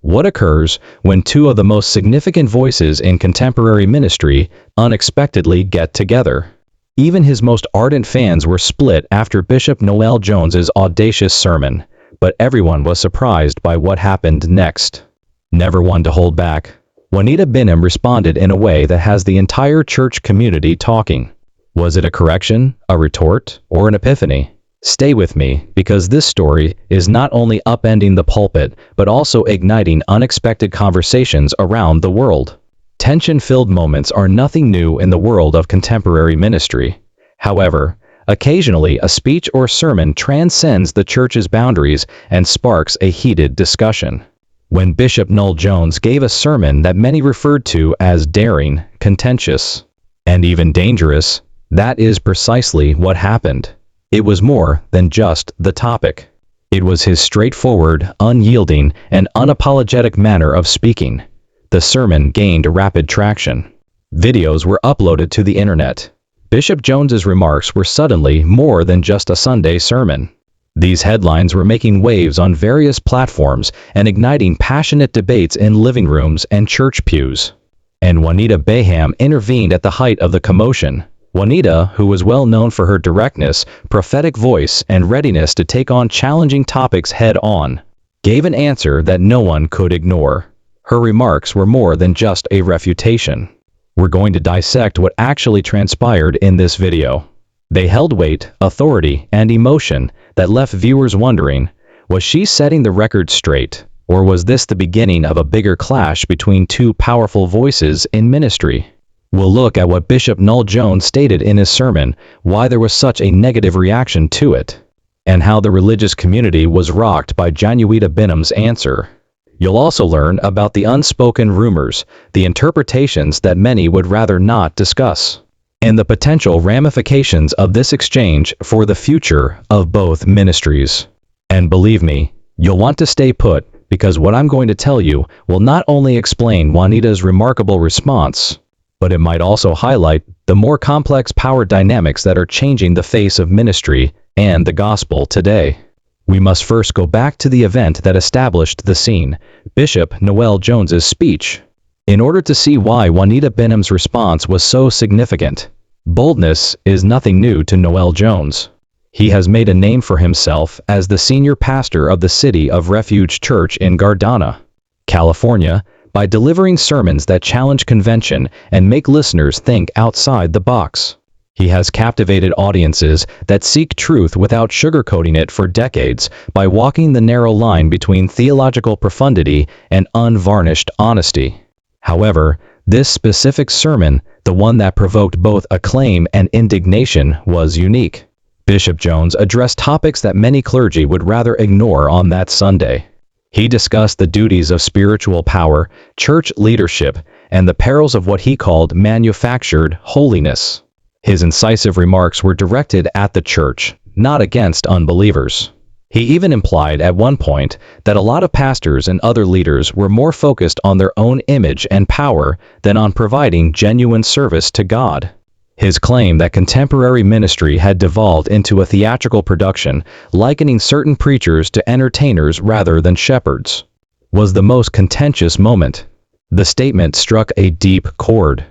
What occurs when two of the most significant voices in contemporary ministry unexpectedly get together? Even his most ardent fans were split after Bishop Noel Jones's audacious sermon, but everyone was surprised by what happened next. Never one to hold back, Juanita Bynum responded in a way that has the entire church community talking. Was it a correction, a retort, or an epiphany? Stay with me, because this story is not only upending the pulpit, but also igniting unexpected conversations around the world. Tension-filled moments are nothing new in the world of contemporary ministry. However, occasionally a speech or sermon transcends the church's boundaries and sparks a heated discussion. When Bishop Noel Jones gave a sermon that many referred to as daring, contentious, and even dangerous, that is precisely what happened. It was more than just the topic. It was his straightforward, unyielding, and unapologetic manner of speaking. The sermon gained rapid traction. Videos were uploaded to the internet. Bishop Jones's remarks were suddenly more than just a Sunday sermon. These headlines were making waves on various platforms and igniting passionate debates in living rooms and church pews. And Juanita Bynum intervened at the height of the commotion. Juanita, who was well known for her directness, prophetic voice, and readiness to take on challenging topics head-on, gave an answer that no one could ignore. Her remarks were more than just a refutation. We're going to dissect what actually transpired in this video. They held weight, authority, and emotion that left viewers wondering, was she setting the record straight, or was this the beginning of a bigger clash between two powerful voices in ministry? We'll look at what Bishop Noel Jones stated in his sermon, why there was such a negative reaction to it, and how the religious community was rocked by Juanita Bynum's answer. You'll also learn about the unspoken rumors, the interpretations that many would rather not discuss, and the potential ramifications of this exchange for the future of both ministries. And believe me, you'll want to stay put, because what I'm going to tell you will not only explain Juanita's remarkable response, but it might also highlight the more complex power dynamics that are changing the face of ministry and the gospel today. We must first go back to the event that established the scene, Bishop Noel Jones's speech, in order to see why Juanita Bynum's response was so significant. Boldness is nothing new to Noel Jones. He has made a name for himself as the senior pastor of the City of Refuge Church in Gardena, California, by delivering sermons that challenge convention and make listeners think outside the box. He has captivated audiences that seek truth without sugarcoating it for decades by walking the narrow line between theological profundity and unvarnished honesty. However, this specific sermon, the one that provoked both acclaim and indignation, was unique. Bishop Jones addressed topics that many clergy would rather ignore on that Sunday. He discussed the duties of spiritual power, church leadership, and the perils of what he called manufactured holiness. His incisive remarks were directed at the church, not against unbelievers. He even implied at one point that a lot of pastors and other leaders were more focused on their own image and power than on providing genuine service to God. His claim that contemporary ministry had devolved into a theatrical production, likening certain preachers to entertainers rather than shepherds, was the most contentious moment. The statement struck a deep chord.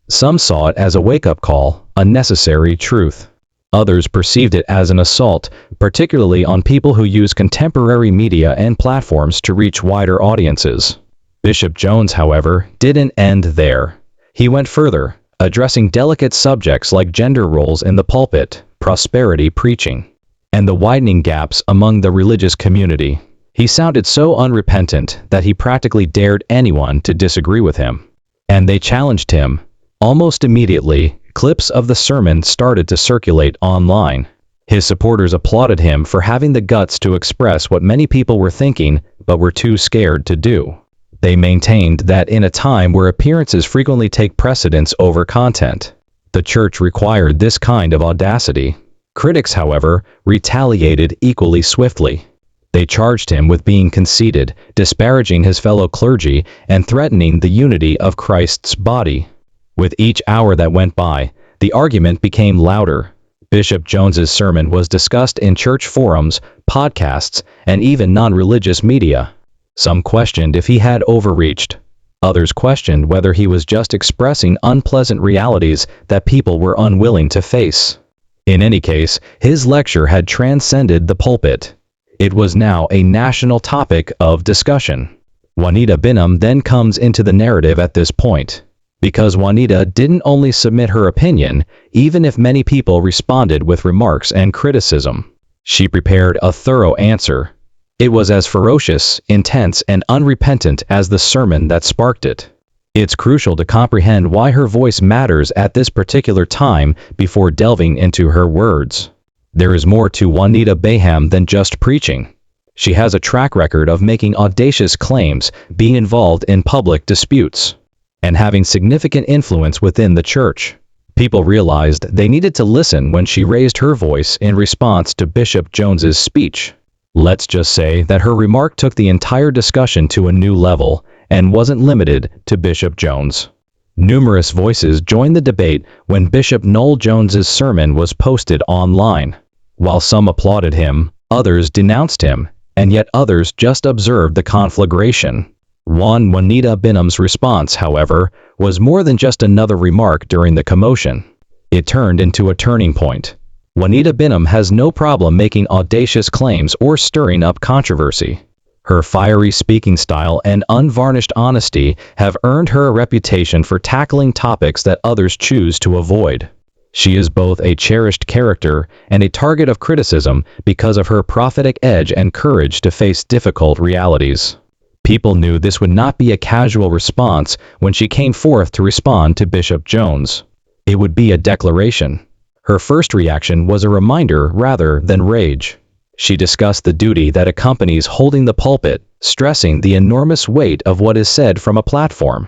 Some saw it as a wake-up call, a necessary truth. Others perceived it as an assault, particularly on people who use contemporary media and platforms to reach wider audiences. Bishop Jones, however, didn't end there. He went further, addressing delicate subjects like gender roles in the pulpit, prosperity preaching, and the widening gaps among the religious community. He sounded so unrepentant that he practically dared anyone to disagree with him. And they challenged him. Almost immediately, clips of the sermon started to circulate online. His supporters applauded him for having the guts to express what many people were thinking but were too scared to do. They maintained that in a time where appearances frequently take precedence over content, the church required this kind of audacity. Critics, however, retaliated equally swiftly. They charged him with being conceited, disparaging his fellow clergy, and threatening the unity of Christ's body. With each hour that went by, the argument became louder. Bishop Jones's sermon was discussed in church forums, podcasts, and even non-religious media. Some questioned if he had overreached. Others questioned whether he was just expressing unpleasant realities that people were unwilling to face. In any case, his lecture had transcended the pulpit. It was now a national topic of discussion. Juanita Bynum then comes into the narrative at this point. Because Juanita didn't only submit her opinion, even if many people responded with remarks and criticism. She prepared a thorough answer. It was as ferocious, intense, and unrepentant as the sermon that sparked it. It's crucial to comprehend why her voice matters at this particular time before delving into her words. There is more to Juanita Bynum than just preaching. She has a track record of making audacious claims, being involved in public disputes, and having significant influence within the church. People realized they needed to listen when she raised her voice in response to Bishop Jones's speech. Let's just say that her remark took the entire discussion to a new level and wasn't limited to Bishop Jones. Numerous voices joined the debate when Bishop Noel Jones's sermon was posted online. While some applauded him, others denounced him, and yet others just observed the conflagration. Juanita Bynum's response, however, was more than just another remark during the commotion. It turned into a turning point. Juanita Bynum has no problem making audacious claims or stirring up controversy. Her fiery speaking style and unvarnished honesty have earned her a reputation for tackling topics that others choose to avoid. She is both a cherished character and a target of criticism because of her prophetic edge and courage to face difficult realities. People knew this would not be a casual response when she came forth to respond to Bishop Jones. It would be a declaration. Her first reaction was a reminder rather than rage. She discussed the duty that accompanies holding the pulpit, stressing the enormous weight of what is said from a platform.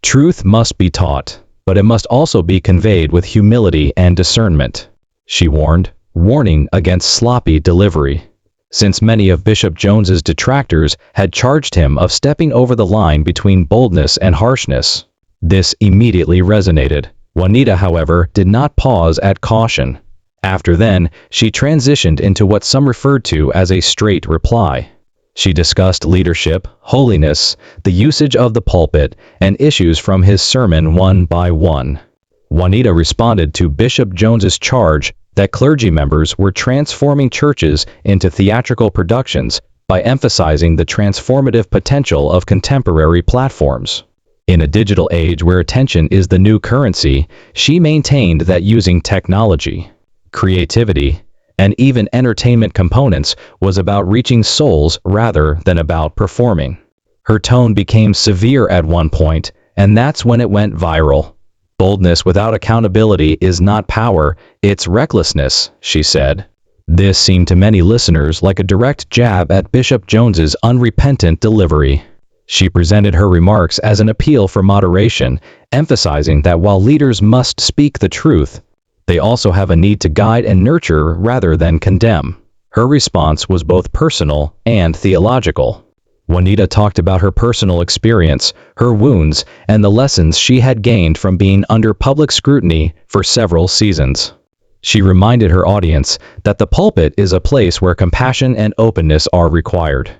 Truth must be taught, but it must also be conveyed with humility and discernment, she warned, warning against sloppy delivery. Since many of Bishop Jones's detractors had charged him of stepping over the line between boldness and harshness, this immediately resonated. Juanita, however, did not pause at caution. After then, she transitioned into what some referred to as a straight reply. She discussed leadership, holiness, the usage of the pulpit, and issues from his sermon one by one. Juanita responded to Bishop Jones's charge that clergy members were transforming churches into theatrical productions by emphasizing the transformative potential of contemporary platforms. In a digital age where attention is the new currency, she maintained that using technology, creativity, and even entertainment components was about reaching souls rather than about performing. Her tone became severe at one point, and that's when it went viral. Boldness without accountability is not power, it's recklessness, she said. This seemed to many listeners like a direct jab at Bishop Jones's unrepentant delivery. She presented her remarks as an appeal for moderation, emphasizing that while leaders must speak the truth, they also have a need to guide and nurture rather than condemn. Her response was both personal and theological. Juanita talked about her personal experience, her wounds, and the lessons she had gained from being under public scrutiny for several seasons. She reminded her audience that the pulpit is a place where compassion and openness are required.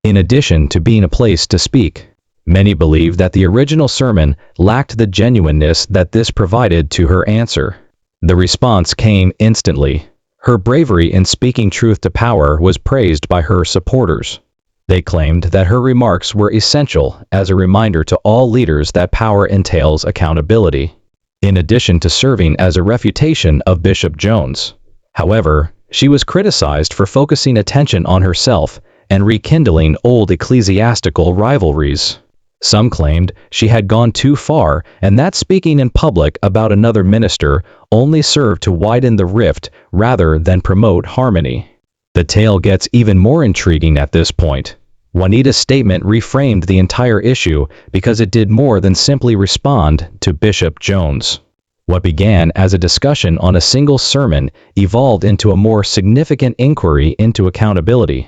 In addition to being a place to speak, many believe that the original sermon lacked the genuineness that this provided to her answer. The response came instantly. Her bravery in speaking truth to power was praised by her supporters. They claimed that her remarks were essential as a reminder to all leaders that power entails accountability, in addition to serving as a refutation of Bishop Jones. However, she was criticized for focusing attention on herself and rekindling old ecclesiastical rivalries. Some claimed she had gone too far and that speaking in public about another minister only served to widen the rift rather than promote harmony. The tale gets even more intriguing at this point. Juanita's statement reframed the entire issue because it did more than simply respond to Bishop Jones. What began as a discussion on a single sermon evolved into a more significant inquiry into accountability,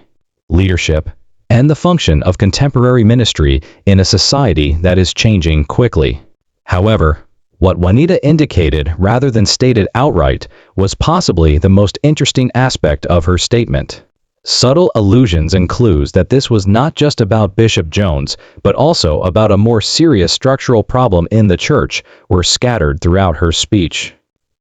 leadership, and the function of contemporary ministry in a society that is changing quickly. However, what Juanita indicated rather than stated outright was possibly the most interesting aspect of her statement. Subtle allusions and clues that this was not just about Bishop Jones, but also about a more serious structural problem in the church, were scattered throughout her speech.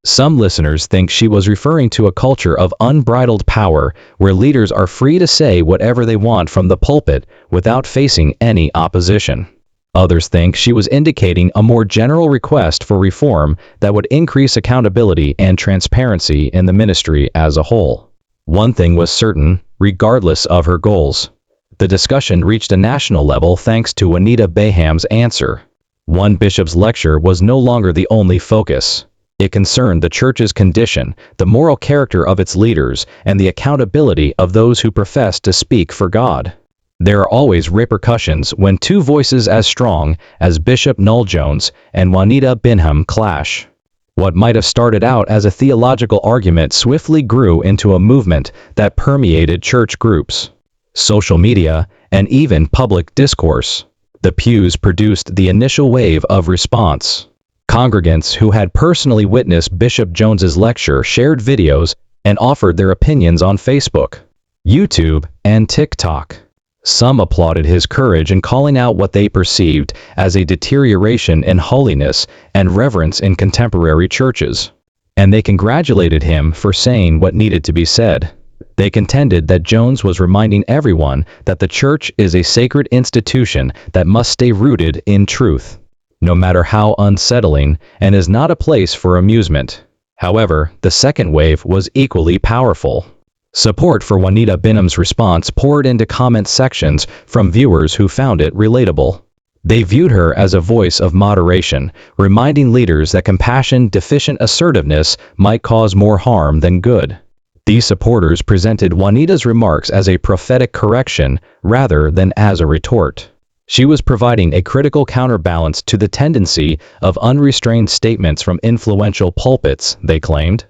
Some listeners think she was referring to a culture of unbridled power where leaders are free to say whatever they want from the pulpit without facing any opposition. Others think she was indicating a more general request for reform that would increase accountability and transparency in the ministry as a whole. One thing was certain, regardless of her goals. The discussion reached a national level thanks to Juanita Bynum's answer. One bishop's lecture was no longer the only focus. It concerned the church's condition, the moral character of its leaders, and the accountability of those who profess to speak for God. There are always repercussions when two voices as strong as Bishop Noel Jones and Juanita Bynum clash. What might have started out as a theological argument swiftly grew into a movement that permeated church groups, social media, and even public discourse. The pews produced the initial wave of response. Congregants who had personally witnessed Bishop Jones's lecture shared videos and offered their opinions on Facebook, YouTube, and TikTok. Some applauded his courage in calling out what they perceived as a deterioration in holiness and reverence in contemporary churches. And they congratulated him for saying what needed to be said. They contended that Jones was reminding everyone that the church is a sacred institution that must stay rooted in truth, no matter how unsettling, and is not a place for amusement. However, the second wave was equally powerful. Support for Juanita Bynum's response poured into comment sections from viewers who found it relatable. They viewed her as a voice of moderation, reminding leaders that compassion-deficient assertiveness might cause more harm than good. These supporters presented Juanita's remarks as a prophetic correction rather than as a retort. She was providing a critical counterbalance to the tendency of unrestrained statements from influential pulpits, they claimed.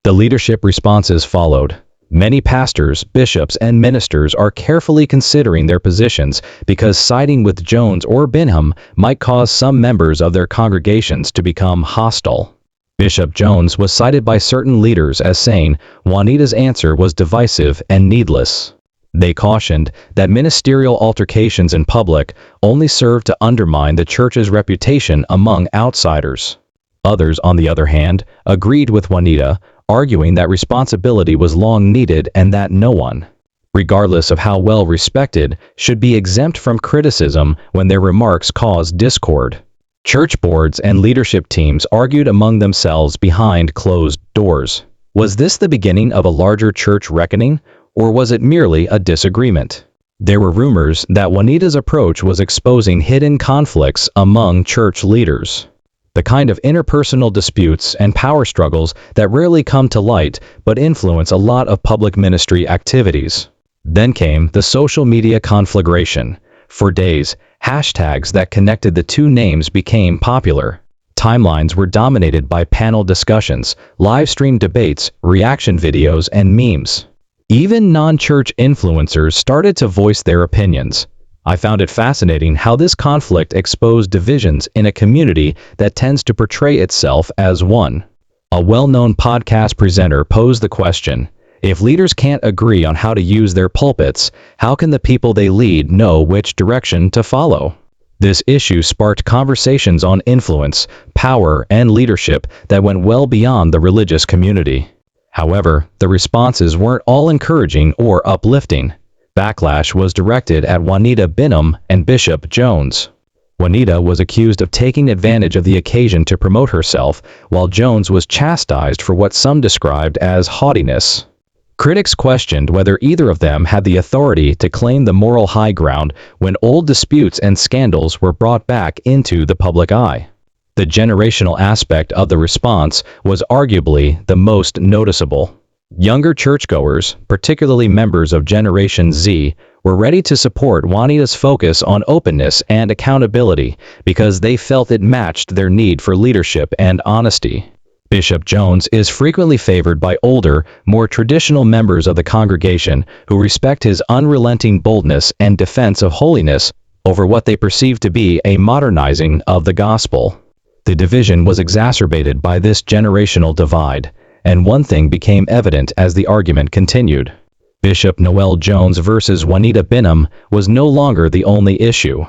The leadership responses followed. Many pastors, bishops, and ministers are carefully considering their positions because siding with Jones or Bynum might cause some members of their congregations to become hostile. Bishop Jones was cited by certain leaders as saying Juanita's answer was divisive and needless. They cautioned that ministerial altercations in public only serve to undermine the church's reputation among outsiders. Others, on the other hand, agreed with Juanita, arguing that responsibility was long needed and that no one, regardless of how well respected, should be exempt from criticism when their remarks caused discord. Church boards and leadership teams argued among themselves behind closed doors. Was this the beginning of a larger church reckoning, or was it merely a disagreement? There were rumors that Juanita's approach was exposing hidden conflicts among church leaders, the kind of interpersonal disputes and power struggles that rarely come to light but influence a lot of public ministry activities. Then came the social media conflagration. For days, hashtags that connected the two names became popular. Timelines were dominated by panel discussions, live-stream debates, reaction videos, and memes. Even non-church influencers started to voice their opinions. I found it fascinating how this conflict exposed divisions in a community that tends to portray itself as one. A well-known podcast presenter posed the question, if leaders can't agree on how to use their pulpits, how can the people they lead know which direction to follow? This issue sparked conversations on influence, power, and leadership that went well beyond the religious community. However, the responses weren't all encouraging or uplifting. Backlash was directed at Juanita Bynum and Bishop Jones. Juanita was accused of taking advantage of the occasion to promote herself, while Jones was chastised for what some described as haughtiness. Critics questioned whether either of them had the authority to claim the moral high ground when old disputes and scandals were brought back into the public eye. The generational aspect of the response was arguably the most noticeable. Younger churchgoers, particularly members of Generation Z, were ready to support Juanita's focus on openness and accountability because they felt it matched their need for leadership and honesty. Bishop Jones is frequently favored by older, more traditional members of the congregation who respect his unrelenting boldness and defense of holiness over what they perceive to be a modernizing of the gospel. The division was exacerbated by this generational divide, and one thing became evident as the argument continued. Bishop Noel Jones versus Juanita Bynum was no longer the only issue.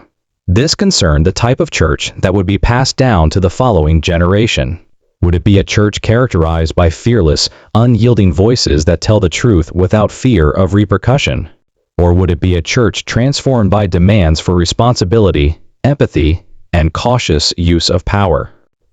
This concerned the type of church that would be passed down to the following generation. Would it be a church characterized by fearless, unyielding voices that tell the truth without fear of repercussion? Or would it be a church transformed by demands for responsibility, empathy, and cautious use of power?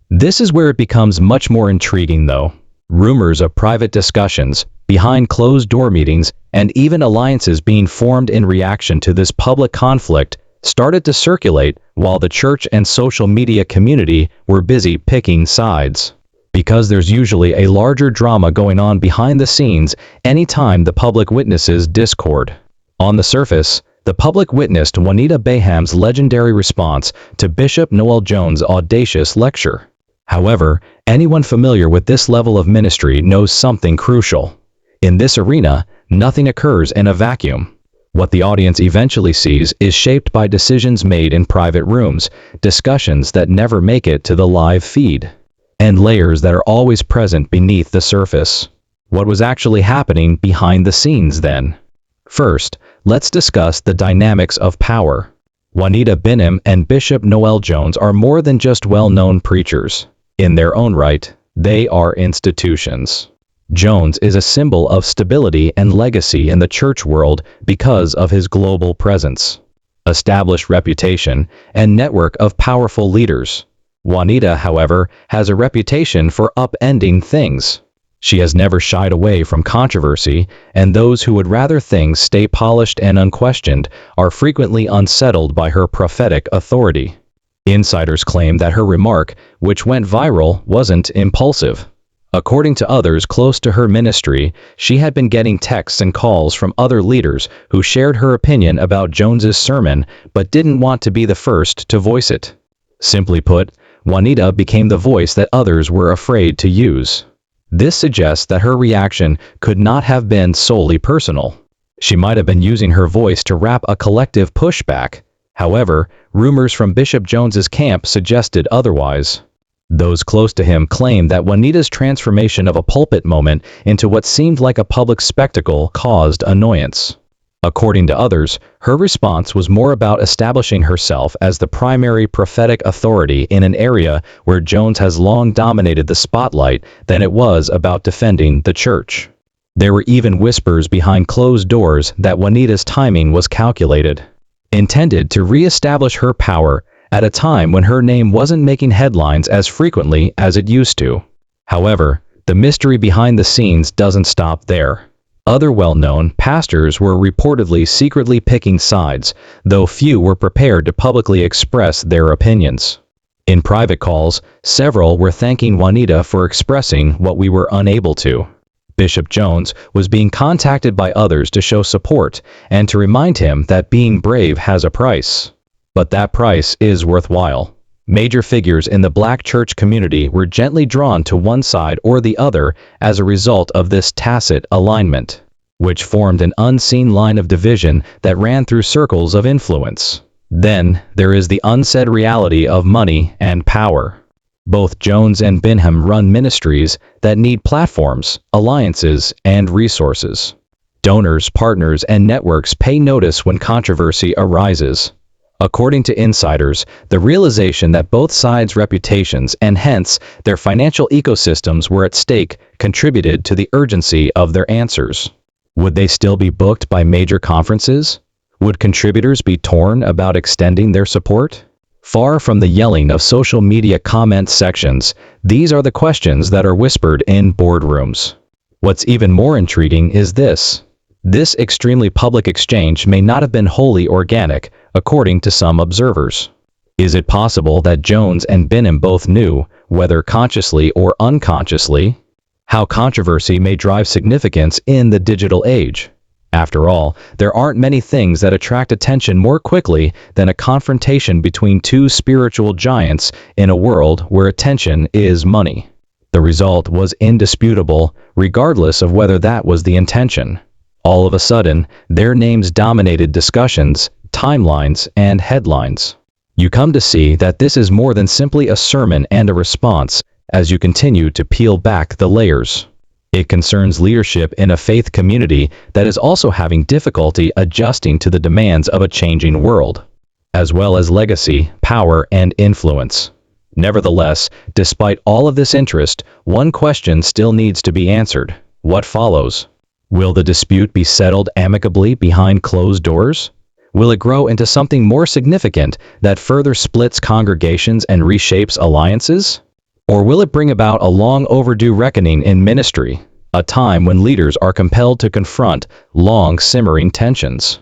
This is where it becomes much more intriguing, though. Rumors of private discussions, behind closed-door meetings, and even alliances being formed in reaction to this public conflict started to circulate while the church and social media community were busy picking sides. Because there's usually a larger drama going on behind the scenes anytime the public witnesses discord. On the surface, the public witnessed Juanita Bynum's legendary response to Bishop Noel Jones' audacious lecture. However, anyone familiar with this level of ministry knows something crucial. In this arena, nothing occurs in a vacuum. What the audience eventually sees is shaped by decisions made in private rooms, discussions that never make it to the live feed, and layers that are always present beneath the surface. What was actually happening behind the scenes then? First, let's discuss the dynamics of power. Juanita Bynum and Bishop Noel Jones are more than just well-known preachers. In their own right, they are institutions. Jones is a symbol of stability and legacy in the church world because of his global presence, established reputation, and network of powerful leaders. Juanita, however, has a reputation for upending things. She has never shied away from controversy, and those who would rather things stay polished and unquestioned are frequently unsettled by her prophetic authority. Insiders claim that her remark, which went viral, wasn't impulsive. According to others close to her ministry, she had been getting texts and calls from other leaders who shared her opinion about Jones's sermon but didn't want to be the first to voice it. Simply put, Juanita became the voice that others were afraid to use. This suggests that her reaction could not have been solely personal. She might have been using her voice to wrap a collective pushback. However, rumors from Bishop Jones's camp suggested otherwise. Those close to him claimed that Juanita's transformation of a pulpit moment into what seemed like a public spectacle caused annoyance. According to others, her response was more about establishing herself as the primary prophetic authority in an area where Jones has long dominated the spotlight than it was about defending the church. There were even whispers behind closed doors that Juanita's timing was calculated, intended to re-establish her power at a time when her name wasn't making headlines as frequently as it used to. However, the mystery behind the scenes doesn't stop there. Other well-known pastors were reportedly secretly picking sides, though few were prepared to publicly express their opinions. In private calls, several were thanking Juanita for expressing what we were unable to. Bishop Jones was being contacted by others to show support and to remind him that being brave has a price. But that price is worthwhile. Major figures in the black church community were gently drawn to one side or the other as a result of this tacit alignment, which formed an unseen line of division that ran through circles of influence. Then, there is the unsaid reality of money and power. Both Jones and Bynum run ministries that need platforms, alliances, and resources. Donors, partners, and networks pay notice when controversy arises. According to insiders, the realization that both sides' reputations and hence their financial ecosystems were at stake contributed to the urgency of their answers. Would they still be booked by major conferences? Would contributors be torn about extending their support? Far from the yelling of social media comment sections, these are the questions that are whispered in boardrooms. What's even more intriguing is this. This extremely public exchange may not have been wholly organic, according to some observers. Is it possible that Jones and Bynum both knew, whether consciously or unconsciously, how controversy may drive significance in the digital age? After all, there aren't many things that attract attention more quickly than a confrontation between two spiritual giants in a world where attention is money. The result was indisputable, regardless of whether that was the intention. All of a sudden, their names dominated discussions, timelines, and headlines. You come to see that this is more than simply a sermon and a response as you continue to peel back the layers. It concerns leadership in a faith community that is also having difficulty adjusting to the demands of a changing world, as well as legacy, power, and influence. Nevertheless, despite all of this interest, one question still needs to be answered. What follows? Will the dispute be settled amicably behind closed doors? Will it grow into something more significant that further splits congregations and reshapes alliances? Or will it bring about a long overdue reckoning in ministry, a time when leaders are compelled to confront long simmering tensions?